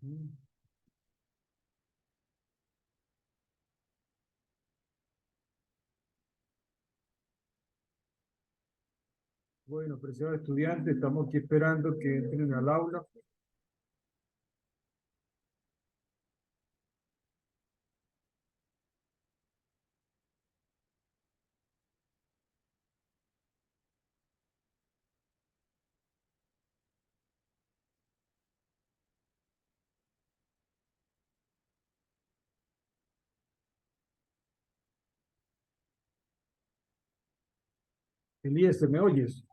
Mm. Bueno, apreciados estudiantes, estamos aquí esperando que entren al aula. Elías, ¿me oyes?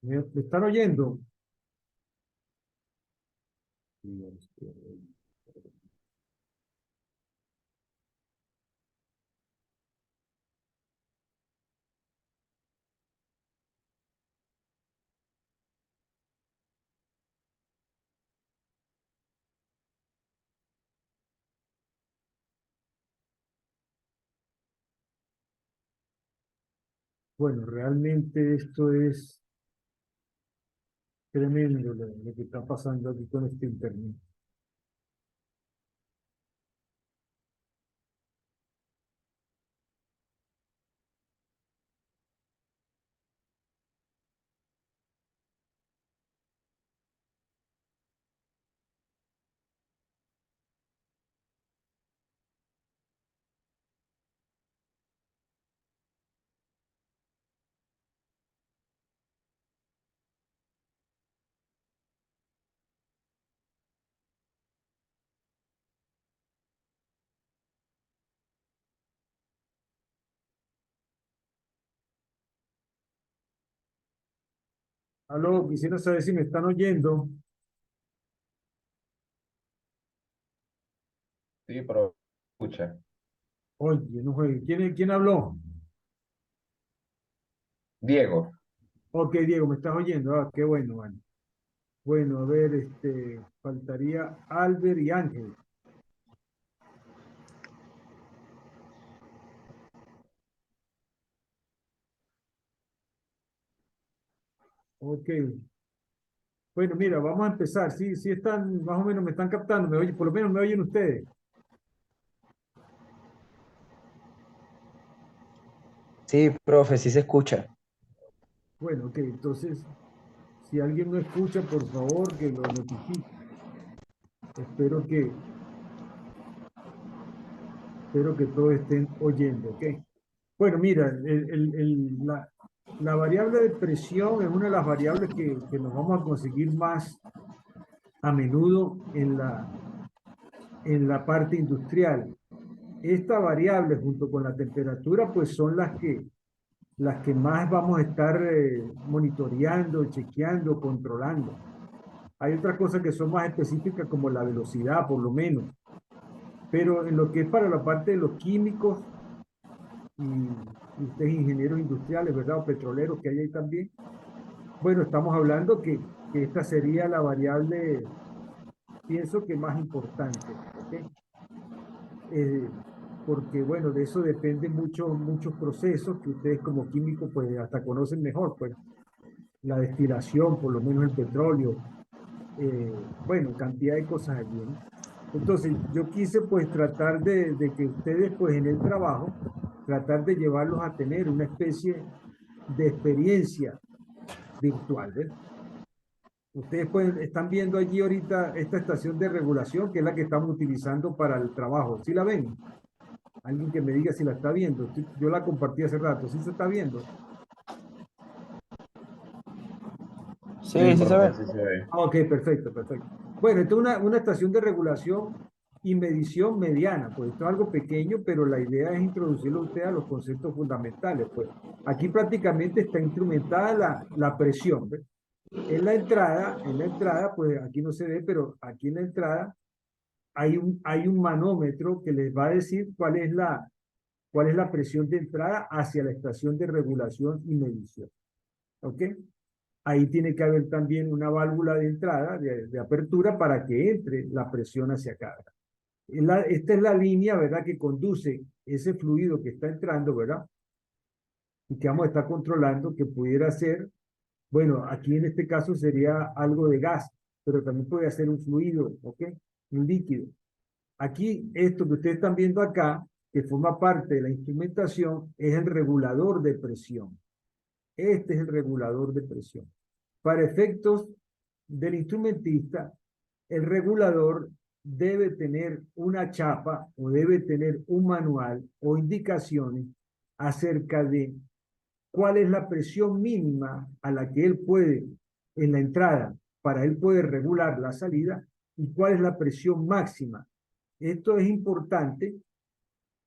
¿Me están oyendo? Bueno, realmente esto es tremendo lo que está pasando aquí con este internet. Aló, quisiera saber si me están oyendo. Sí, pero escucha. Oye, no juegue. ¿Quién habló? Diego, Ok, Diego, ¿me estás oyendo? Ah, qué bueno, vale. Bueno, a ver, faltaría Albert y Ángel. Ok. Bueno, mira, vamos a empezar. Sí, sí están, más o menos me están captando, me oye, por lo menos me oyen ustedes. Sí, profe, sí se escucha. Bueno, ok, entonces, si alguien no escucha, por favor, que lo notifique. Espero que, espero que todos estén oyendo, ¿ok? Bueno, mira, la variable de presión es una de las variables que nos vamos a conseguir más a menudo en la parte industrial. Esta variable junto con la temperatura, pues son las que más vamos a estar monitoreando, chequeando, controlando. Hay otras cosas que son más específicas como la velocidad, por lo menos. Pero en lo que es para la parte de los químicos y ustedes ingenieros industriales, ¿verdad? O petroleros que hay ahí también. Bueno, estamos hablando que esta sería la variable, pienso que más importante, ¿ok? Eh, porque, bueno, de eso dependen muchos procesos que ustedes como químicos, pues hasta conocen mejor, pues la destilación, por lo menos el petróleo, bueno, cantidad de cosas allí, ¿no? Entonces, yo quise pues tratar de que ustedes pues en el trabajo, tratar de llevarlos a tener una especie de experiencia virtual, ¿ves? Ustedes están viendo allí ahorita esta estación de regulación, que es la que estamos utilizando para el trabajo. ¿Sí la ven? Alguien que me diga si la está viendo. Yo la compartí hace rato. ¿Sí se está viendo? Sí, Sí, sí se profe, ve. sí se ve. Ah, ok, perfecto, perfecto. Bueno, esto es una estación de regulación y medición mediana. Pues esto es algo pequeño, pero la idea es introducirlo a usted a los conceptos fundamentales. Pues aquí prácticamente está instrumentada la presión. ¿Ves? En la entrada, pues aquí no se ve, pero aquí en la entrada hay un manómetro que les va a decir cuál es la presión de entrada hacia la estación de regulación y medición. ¿Ok? Ahí tiene que haber también una válvula de entrada, de apertura, para que entre la presión hacia acá. Esta es la línea, ¿verdad?, que conduce ese fluido que está entrando, ¿verdad? Y que vamos a estar controlando, que pudiera ser, bueno, aquí en este caso sería algo de gas, pero también puede ser un fluido, ¿ok? Un líquido. Aquí, esto que ustedes están viendo acá, que forma parte de la instrumentación, es el regulador de presión. Este es el regulador de presión. Para efectos del instrumentista, el regulador debe tener una chapa o debe tener un manual o indicaciones acerca de cuál es la presión mínima a la que él puede, en la entrada, para él poder regular la salida, y cuál es la presión máxima. Esto es importante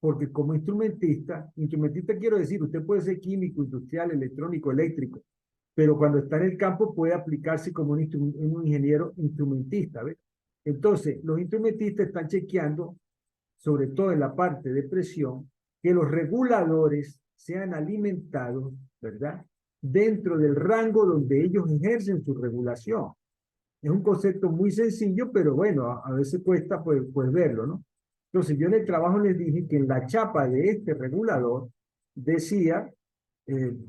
porque como instrumentista quiero decir, usted puede ser químico, industrial, electrónico, eléctrico, pero cuando está en el campo puede aplicarse como un ingeniero instrumentista, ¿ves? Entonces, los instrumentistas están chequeando, sobre todo en la parte de presión, que los reguladores sean alimentados, ¿verdad?, dentro del rango donde ellos ejercen su regulación. Es un concepto muy sencillo, pero bueno, a veces cuesta pues verlo, ¿no? Entonces, yo en el trabajo les dije que en la chapa de este regulador decía,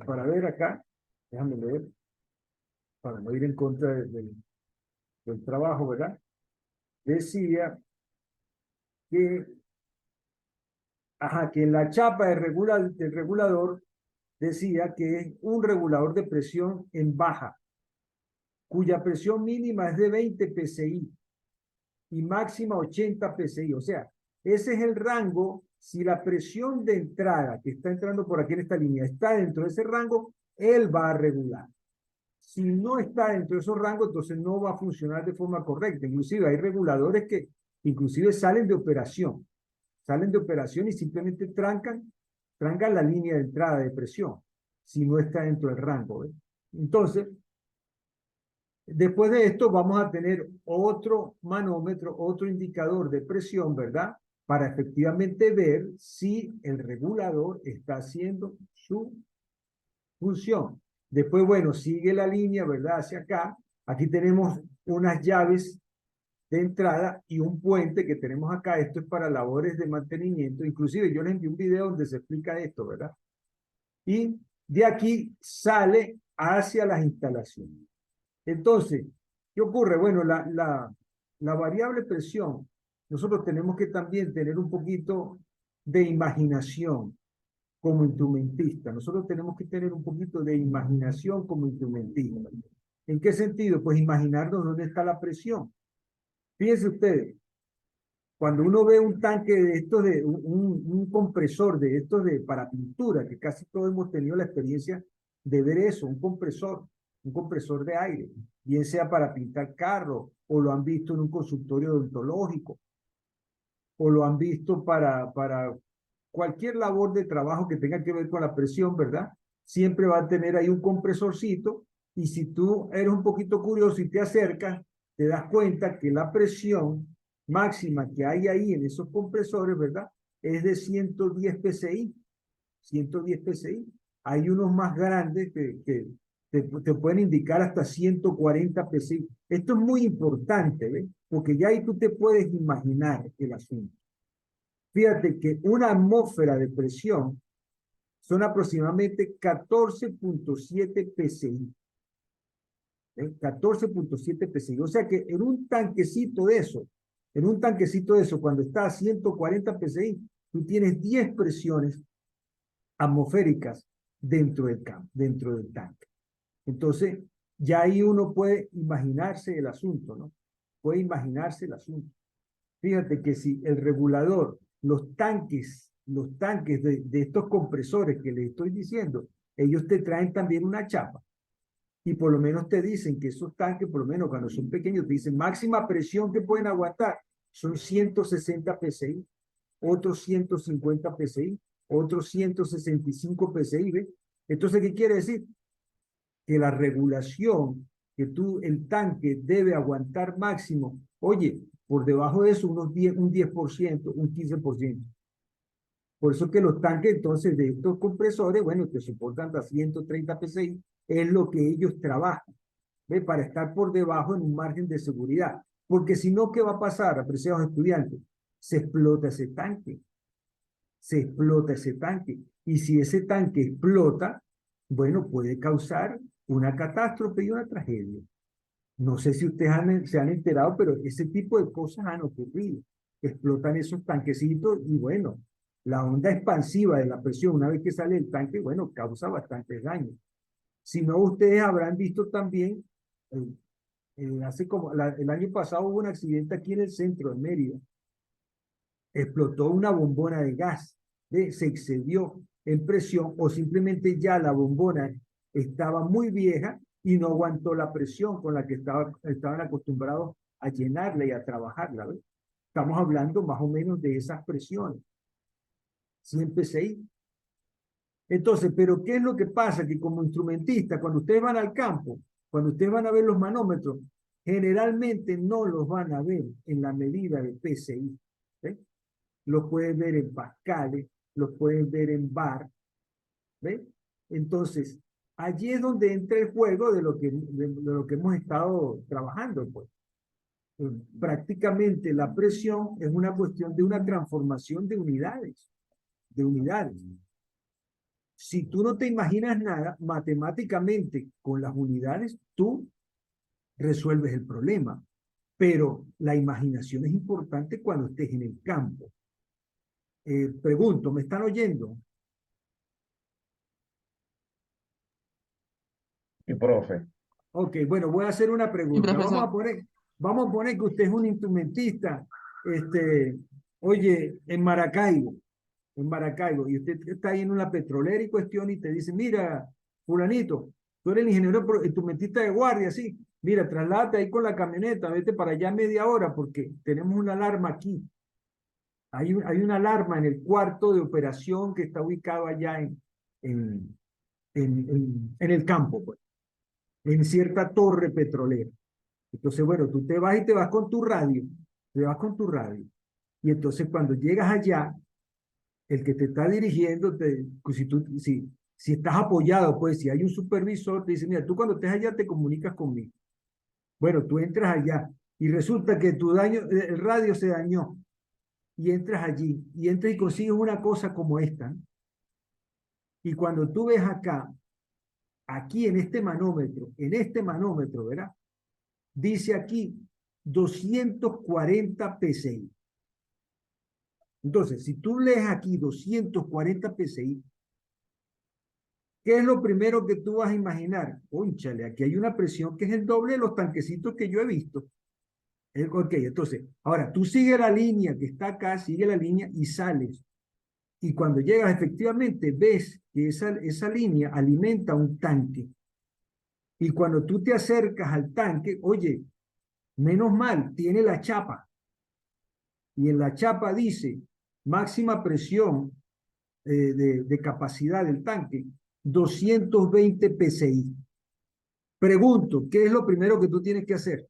para ver acá, déjame leer, para no ir en contra del trabajo, ¿verdad? Decía que, ajá, que en la chapa del regulador decía que es un regulador de presión en baja, cuya presión mínima es de 20 psi y máxima 80 psi. O sea, ese es el rango. Si la presión de entrada que está entrando por aquí en esta línea está dentro de ese rango, él va a regular. Si no está dentro de esos rangos, entonces no va a funcionar de forma correcta. Inclusive hay reguladores que inclusive salen de operación y simplemente trancan la línea de entrada de presión, si no está dentro del rango. ¿Ves? Entonces, después de esto vamos a tener otro manómetro, otro indicador de presión, ¿verdad? Para efectivamente ver si el regulador está haciendo su función. Después, bueno, sigue la línea, ¿verdad? Hacia acá. Aquí tenemos unas llaves de entrada y un puente que tenemos acá. Esto es para labores de mantenimiento. Inclusive yo les envié un video donde se explica esto, ¿verdad? Y de aquí sale hacia las instalaciones. Entonces, ¿qué ocurre? Bueno, la variable presión, nosotros tenemos que también tener un poquito de imaginación como instrumentista. Nosotros tenemos que tener un poquito de imaginación como instrumentista. ¿En qué sentido? Pues imaginarnos dónde está la presión. Fíjense ustedes, cuando uno ve un tanque de estos, un compresor de estos para pintura, que casi todos hemos tenido la experiencia de ver eso, un compresor de aire, bien sea para pintar carros, o lo han visto en un consultorio odontológico, o lo han visto para cualquier labor de trabajo que tenga que ver con la presión, ¿verdad? Siempre va a tener ahí un compresorcito, y si tú eres un poquito curioso y te acercas, te das cuenta que la presión máxima que hay ahí en esos compresores, ¿verdad?, es de 110 psi. 110 psi. Hay unos más grandes que te pueden indicar hasta 140 psi. Esto es muy importante, ¿ves? Porque ya ahí tú te puedes imaginar el asunto. Fíjate que una atmósfera de presión son aproximadamente 14.7 psi. 14.7 psi. O sea que en un tanquecito de eso, cuando está a 140 psi, tú tienes 10 presiones atmosféricas dentro del tanque. Entonces, ya ahí uno puede imaginarse el asunto, ¿no? Puede imaginarse el asunto. Fíjate que si el regulador, los tanques de estos compresores que les estoy diciendo, ellos te traen también una chapa. Y por lo menos te dicen que esos tanques, por lo menos cuando son pequeños, te dicen máxima presión que pueden aguantar son 160 psi, otros 150 psi, otros 165 psi, ¿ves? Entonces, ¿qué quiere decir? Que la regulación que el tanque debe aguantar máximo, oye, por debajo de eso un 10%, un 15%. Por eso que los tanques entonces de estos compresores, bueno, que soportan hasta 130 psi, es lo que ellos trabajan, ¿ve? Para estar por debajo en un margen de seguridad. Porque si no, ¿qué va a pasar, apreciados estudiantes? Se explota ese tanque. Se explota ese tanque. Y si ese tanque explota, bueno, puede causar una catástrofe y una tragedia. No sé si ustedes se han enterado, pero ese tipo de cosas han ocurrido. Explotan esos tanquecitos y bueno, la onda expansiva de la presión, una vez que sale el tanque, bueno, causa bastantes daños. Si no, ustedes habrán visto también, hace como el año pasado hubo un accidente aquí en el centro de Mérida. Explotó una bombona de gas, se excedió en presión o simplemente ya la bombona estaba muy vieja y no aguantó la presión con la que estaban acostumbrados a llenarla y a trabajarla. ¿Ves? Estamos hablando más o menos de esas presiones. 100 PSI. Entonces, ¿pero qué es lo que pasa? Que como instrumentista, cuando ustedes van al campo, cuando ustedes van a ver los manómetros, generalmente no los van a ver en la medida de PSI. ¿Ves? Los pueden ver en pascales, los pueden ver en bar, ¿ves? Entonces, allí es donde entra el juego de lo que hemos estado trabajando, pues. Prácticamente la presión es una cuestión de una transformación de unidades, de unidades. Si tú no te imaginas nada, matemáticamente con las unidades tú resuelves el problema, pero la imaginación es importante cuando estés en el campo. Pregunto, ¿me están oyendo? Y profe. Ok, bueno, voy a hacer una Sí, pregunta. profesor. Vamos a poner que usted es un instrumentista, oye, en Maracaibo, y usted está ahí en una petrolera y cuestión y te dice, mira, fulanito, tú eres el ingeniero instrumentista de guardia, sí, mira, trasládate ahí con la camioneta, vete para allá media hora porque tenemos una alarma aquí. Hay una alarma en el cuarto de operación que está ubicado allá en, en el campo, pues, en cierta torre petrolera. Entonces, bueno, tú te vas y te vas con tu radio, te vas con tu radio. Y entonces cuando llegas allá, el que te está dirigiendo, pues, si estás apoyado, pues si hay un supervisor, te dice, mira, tú cuando estés allá te comunicas conmigo. Bueno, tú entras allá y resulta que el radio se dañó y entras allí y entras y consigues una cosa como esta, ¿no? Y cuando tú ves acá, aquí en este manómetro, ¿verdad? Dice aquí 240 PSI. Entonces, si tú lees aquí 240 PSI, ¿qué es lo primero que tú vas a imaginar? Cónchale, aquí hay una presión que es el doble de los tanquecitos que yo he visto. Ok, entonces, ahora tú sigue la línea que está acá, sigue la línea y sales. Y cuando llegas, efectivamente, ves que esa línea alimenta un tanque. Y cuando tú te acercas al tanque, oye, menos mal, tiene la chapa. Y en la chapa dice máxima presión de capacidad del tanque, 220 PSI. Pregunto, ¿qué es lo primero que tú tienes que hacer?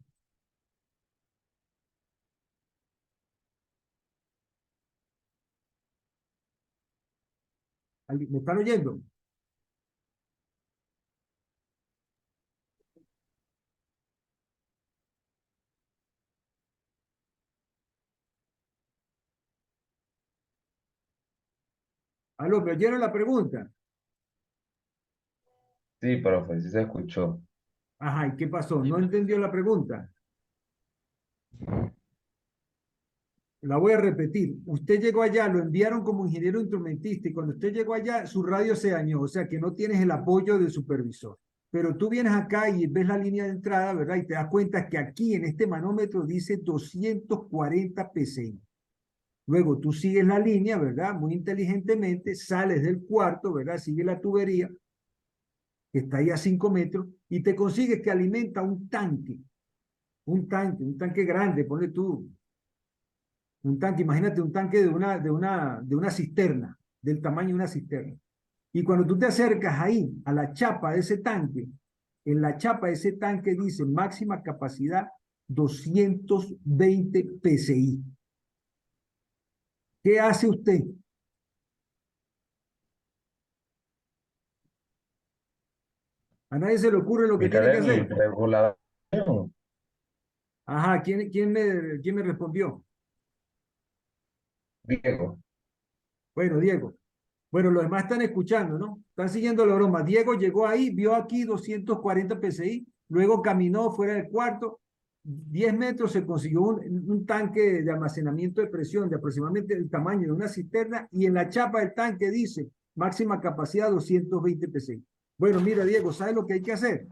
¿Me están oyendo? ¿Aló, me oyeron la pregunta? Sí, profe, sí se escuchó. Ajá, ¿y qué pasó? Sí, ¿No entendió profesor. la pregunta? La voy a repetir. Usted llegó allá, lo enviaron como ingeniero instrumentista y cuando usted llegó allá, su radio se dañó, o sea que no tienes el apoyo del supervisor. pero tú vienes acá y ves la línea de entrada, ¿verdad? Y te das cuenta que aquí en este manómetro dice 240 PSI. Luego tú sigues la línea, ¿verdad? Muy inteligentemente, sales del cuarto, ¿verdad? Sigue la tubería, que está ahí a 5 metros, y te consigues que alimenta un tanque grande, ponle tú, un tanque, imagínate un tanque de una cisterna, del tamaño de una cisterna. Y cuando tú te acercas ahí, a la chapa de ese tanque, en la chapa de ese tanque dice máxima capacidad 220 PSI. ¿Qué hace usted? A nadie se le ocurre lo que tiene Explícale que el hacer. regulador. Ajá, quién me respondió? Diego. Bueno, Diego. Bueno, los demás están escuchando, ¿no? Están siguiendo la broma. Diego llegó ahí, vio aquí 240 PSI, luego caminó fuera del cuarto, 10 metros se consiguió un tanque de almacenamiento de presión de aproximadamente el tamaño de una cisterna y en la chapa del tanque dice máxima capacidad 220 PSI. Bueno, mira, Diego, ¿sabes lo que hay que hacer?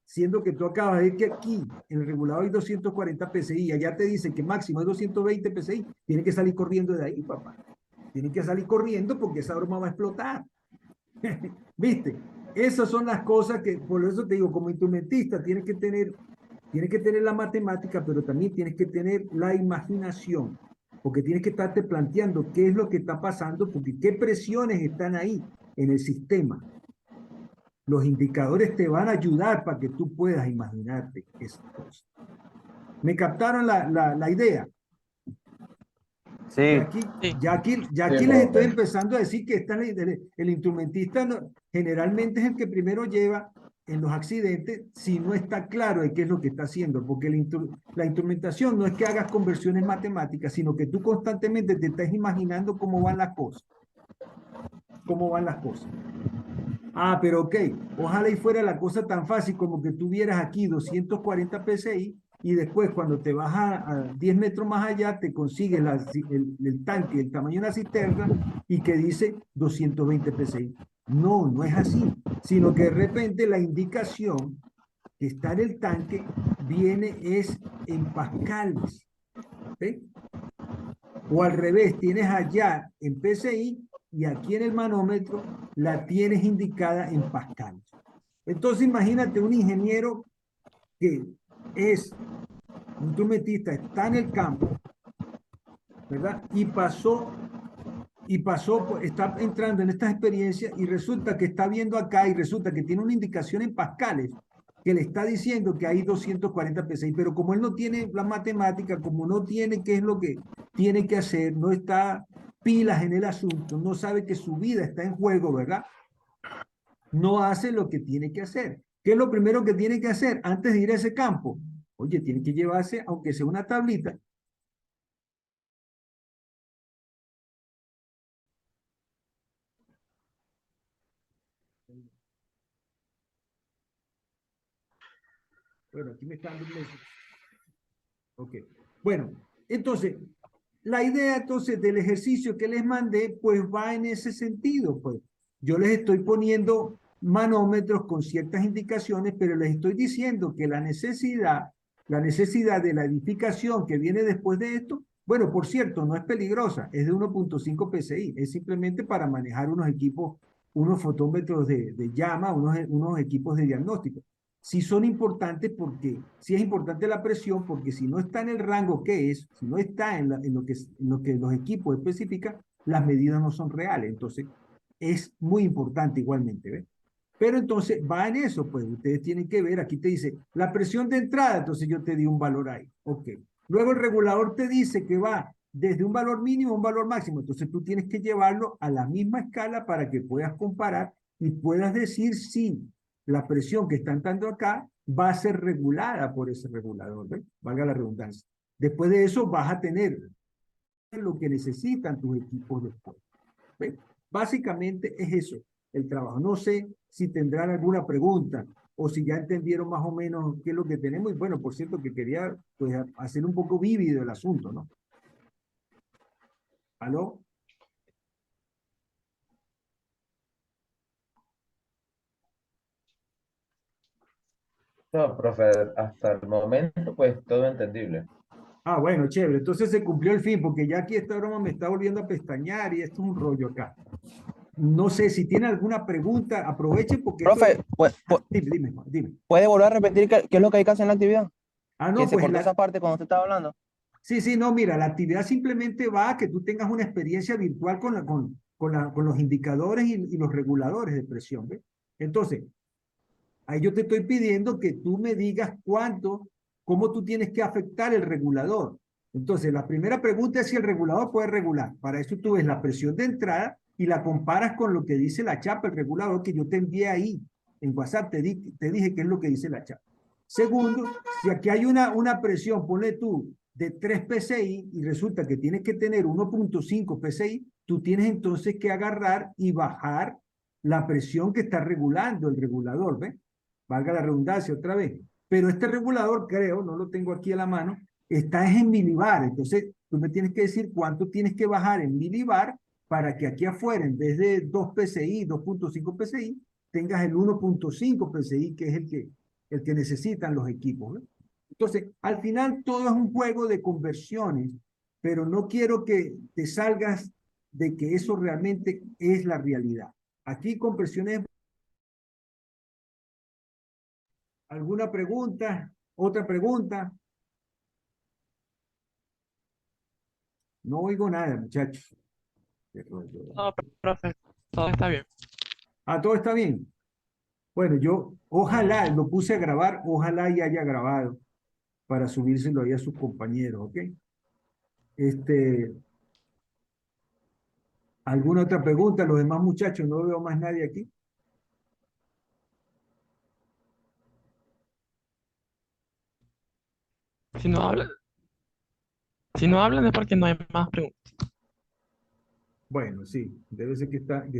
Siendo que tú acabas de ver que aquí en el regulador hay 240 PSI, allá te dice que máximo es 220 PSI, tiene que salir corriendo de ahí, papá. Tienen que salir corriendo porque esa broma va a explotar. ¿Viste? Esas son las cosas que, por eso te digo, como instrumentista, tienes que tener la matemática, pero también tienes que tener la imaginación, porque tienes que estarte planteando qué es lo que está pasando, porque qué presiones están ahí en el sistema. Los indicadores te van a ayudar para que tú puedas imaginarte esas cosas. ¿Me captaron la idea? Sí, Sí, Ya Sí, aquí les estoy profe. empezando a decir que el instrumentista generalmente es el que primero lleva en los accidentes si no está claro de qué es lo que está haciendo, porque la instrumentación no es que hagas conversiones matemáticas, sino que tú constantemente te estás imaginando cómo van las cosas, cómo van las cosas. Ah, pero ok, ojalá y fuera la cosa tan fácil como que tuvieras aquí 240 PSI y después cuando te vas a 10 metros más allá te consigues el tanque, el tamaño de una cisterna y que dice 220 PSI. No, no es así, sino que de repente la indicación que está en el tanque viene es en pascales. ¿Sí? O al revés, tienes allá en PSI y aquí en el manómetro la tienes indicada en pascal. Entonces imagínate un ingeniero que es un instrumentista, está en el campo, ¿verdad? Está entrando en estas experiencias y resulta que está viendo acá y resulta que tiene una indicación en pascales que le está diciendo que hay 240 PSI, pero como él no tiene la matemática, como no tiene qué es lo que tiene que hacer, no está pilas en el asunto, no sabe que su vida está en juego, ¿verdad? No hace lo que tiene que hacer. ¿Qué es lo primero que tiene que hacer antes de ir a ese campo? Oye, tiene que llevarse, aunque sea una tablita. Bueno, aquí me están dando un mensaje. Ok. Bueno, entonces, la idea entonces del ejercicio que les mandé, pues va en ese sentido, pues. Yo les estoy poniendo manómetros con ciertas indicaciones, pero les estoy diciendo que la necesidad de la edificación que viene después de esto, bueno, por cierto, no es peligrosa, es de 1.5 PSI, es simplemente para manejar unos equipos, unos fotómetros de llama, unos equipos de diagnóstico si son importantes porque, si es importante la presión, porque si no está en el rango que es, si no está en lo que los equipos especifican, las medidas no son reales. Entonces, es muy importante igualmente, ¿ves? Pero entonces va en eso, pues ustedes tienen que ver, aquí te dice la presión de entrada, entonces yo te di un valor ahí, ok. Luego el regulador te dice que va desde un valor mínimo a un valor máximo, entonces tú tienes que llevarlo a la misma escala para que puedas comparar y puedas decir si la presión que está entrando acá va a ser regulada por ese regulador, ¿ves? Valga la redundancia. Después de eso vas a tener lo que necesitan tus equipos después. ¿Ves? Básicamente es eso, el trabajo. No sé si tendrán alguna pregunta o si ya entendieron más o menos qué es lo que tenemos. Y bueno, por cierto, que quería pues, hacer un poco vívido el asunto, ¿no? ¿Aló? No, profe, hasta el momento, pues todo entendible. Ah, bueno, chévere. Entonces se cumplió el fin, porque ya aquí esta broma me está volviendo a pestañear y esto es un rollo acá. No sé si tiene alguna pregunta, aprovechen porque esto es... Profe, Ah, dime, dime, Juan, dime. ¿puede volver a repetir qué es lo que hay que hacer en la actividad? Ah, Que no, se pues cortó esa parte cuando usted estaba hablando. sí, sí, no, mira, la actividad simplemente va a que tú tengas una experiencia virtual con los indicadores y los reguladores de presión, ¿ves? Entonces, ahí yo te estoy pidiendo que tú me digas cómo tú tienes que afectar el regulador. Entonces, la primera pregunta es si el regulador puede regular. Para eso tú ves la presión de entrada y la comparas con lo que dice la chapa, el regulador que yo te envié ahí en WhatsApp, te dije qué es lo que dice la chapa. Segundo, si aquí hay una presión, ponle tú, de 3 PSI y resulta que tienes que tener 1.5 PSI, tú tienes entonces que agarrar y bajar la presión que está regulando el regulador, ¿ves? Valga la redundancia otra vez. Pero este regulador, creo, no lo tengo aquí a la mano, está en milibar. Entonces, tú me tienes que decir cuánto tienes que bajar en milibar para que aquí afuera, en vez de 2 PSI, 2.5 PSI, tengas el 1.5 PSI, que es el que necesitan los equipos, ¿no? Entonces, al final todo es un juego de conversiones, pero no quiero que te salgas de que eso realmente es la realidad. Aquí conversiones. ¿Alguna pregunta? ¿Otra pregunta? No oigo nada, muchachos. No, profe, todo está bien. Ah, todo está bien. Bueno, yo ojalá lo puse a grabar, ojalá y haya grabado para subírselo ahí a sus compañeros, ¿ok? Este, ¿alguna otra pregunta? Los demás muchachos, no veo más nadie aquí. Si no hablan, si no hablan es porque no hay más preguntas. Bueno, sí, debe ser que están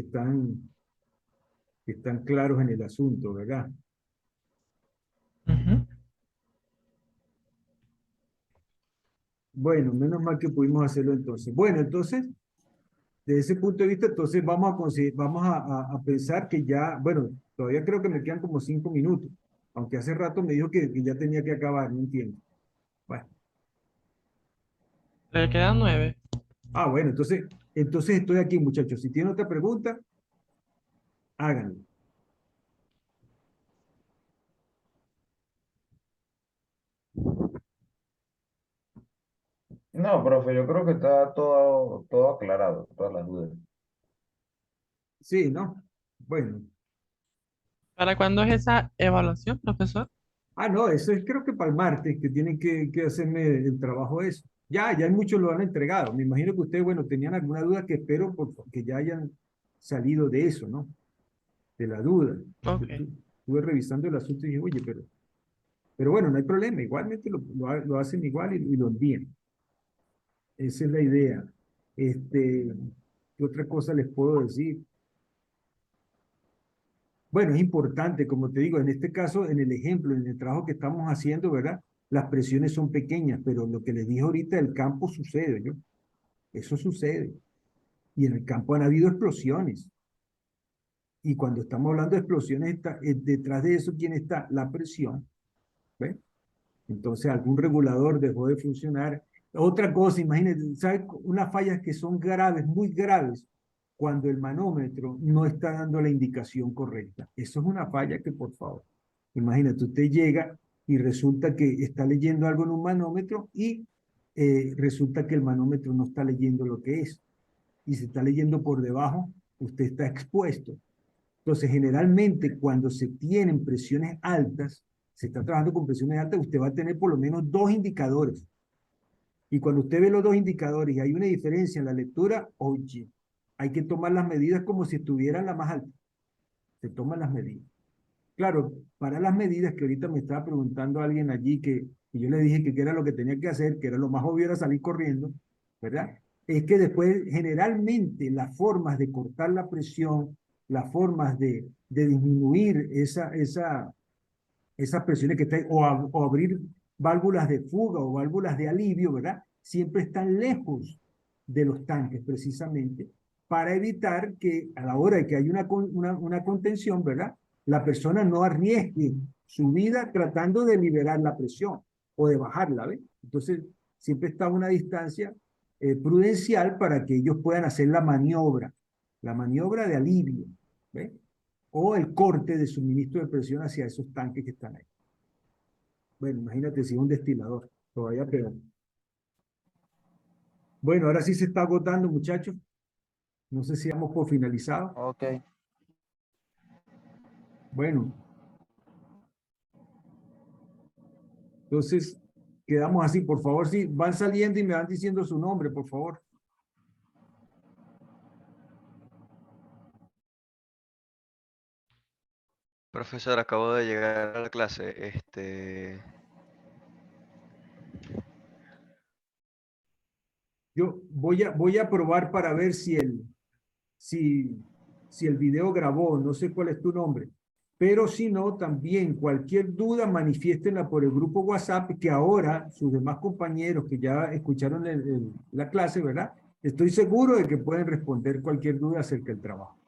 claros en el asunto, ¿verdad? Ujú. Bueno, menos mal que pudimos hacerlo entonces. Bueno, entonces, desde ese punto de vista, entonces vamos a pensar que ya, bueno, todavía creo que me quedan como 5 minutos, aunque hace rato me dijo que ya tenía que acabar, no entiendo. Bueno, Le quedan 9. bueno, entonces estoy aquí, muchachos. Si tienen otra pregunta, háganlo. No, profe, yo creo que está todo aclarado, todas las dudas. Sí, ¿no? Bueno. ¿Para cuándo es esa evaluación, profesor? No, eso es creo que para el martes, que tienen que hacerme el trabajo eso. Ya muchos lo han entregado. Me imagino que ustedes, bueno, tenían alguna duda que espero que ya hayan salido de eso, ¿no? De la duda. Yo Ok. estuve revisando el asunto y dije, oye, pero bueno, no hay problema, igualmente lo hacen igual y lo envían. Esa es la idea. ¿Qué otra cosa les puedo decir? Bueno, es importante, como te digo, en este caso, en el ejemplo, en el trabajo que estamos haciendo, ¿verdad? Las presiones son pequeñas, pero lo que les dije ahorita, el campo sucede, ¿no? Eso sucede. Y en el campo han habido explosiones. Y cuando estamos hablando de explosiones, detrás de eso, ¿quién está? La presión, ¿ves? Entonces, algún regulador dejó de funcionar. Otra cosa, imagínate, ¿sabes? Unas fallas que son graves, muy graves, cuando el manómetro no está dando la indicación correcta. Eso es una falla que, por favor, imagínate, usted llega y resulta que está leyendo algo en un manómetro y resulta que el manómetro no está leyendo lo que es. Y se está leyendo por debajo, usted está expuesto. Entonces, generalmente cuando se tienen presiones altas, se está trabajando con presiones altas, usted va a tener por lo menos dos indicadores. Y cuando usted ve los dos indicadores y hay una diferencia en la lectura, oye, hay que tomar las medidas como si estuvieran la más alta. Se toman las medidas. Claro, para las medidas que ahorita me estaba preguntando alguien allí que yo le dije que era lo que tenía que hacer, que era lo más obvio era salir corriendo, ¿verdad? Es que después generalmente las formas de cortar la presión, las formas de disminuir esas presiones que están, o abrir válvulas de fuga o válvulas de alivio, ¿verdad? Siempre están lejos de los tanques precisamente para evitar que a la hora de que hay una contención, ¿verdad? La persona no arriesgue su vida tratando de liberar la presión o de bajarla, ¿ves? Entonces, siempre está a una distancia prudencial para que ellos puedan hacer la maniobra de alivio, ¿ves? O el corte de suministro de presión hacia esos tanques que están ahí. Bueno, imagínate si es un destilador, todavía peor. Bueno, ahora sí se está agotando, muchachos. No sé si damos por finalizado. Ok. Bueno, entonces quedamos así. Por favor, si van saliendo y me van diciendo su nombre, por favor. Profesor, acabo de llegar a la clase. Yo voy a probar para ver si el video grabó. No sé cuál es tu nombre. Pero si no, también cualquier duda manifiéstenla por el grupo WhatsApp, que ahora sus demás compañeros que ya escucharon la clase, ¿verdad? Estoy seguro de que pueden responder cualquier duda acerca del trabajo.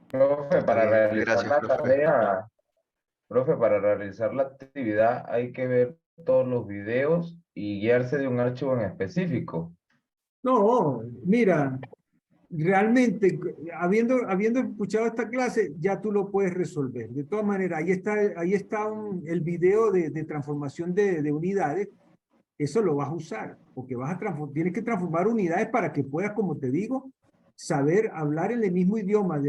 Profe, Está para bien, realizar gracias, la profe. tarea, profe, para realizar la actividad hay que ver todos los videos y guiarse de un archivo en específico. No, mira, realmente, habiendo escuchado esta clase, ya tú lo puedes resolver. De todas maneras, ahí está el video de transformación de unidades. Eso lo vas a usar, porque tienes que transformar unidades para que puedas, como te digo, saber hablar en el mismo idioma,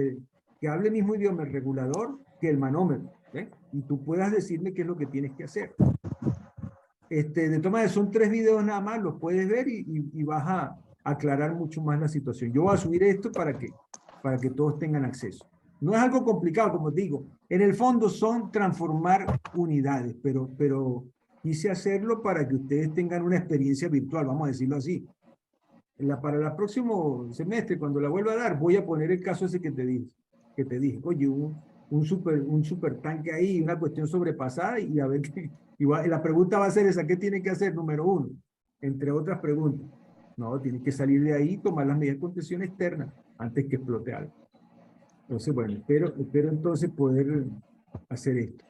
que hable el mismo idioma el regulador que el manómetro, ¿eh? Y tú puedas decirme qué es lo que tienes que hacer. De todas maneras, son 3 videos nada más, los puedes ver y vas a aclarar mucho más la situación. Yo voy a subir esto para que todos tengan acceso. No es algo complicado, como te digo. En el fondo son transformar unidades, pero quise hacerlo para que ustedes tengan una experiencia virtual, vamos a decirlo así. Para el próximo semestre, cuando la vuelva a dar, voy a poner el caso ese que te dije. Oye, un super tanque ahí, una cuestión sobrepasada y a ver qué. La pregunta va a ser esa: ¿qué tiene que hacer? Número 1, entre otras preguntas. No, tiene que salir de ahí y tomar las medidas de contención externa antes que explote algo. Entonces, bueno, espero entonces poder hacer esto.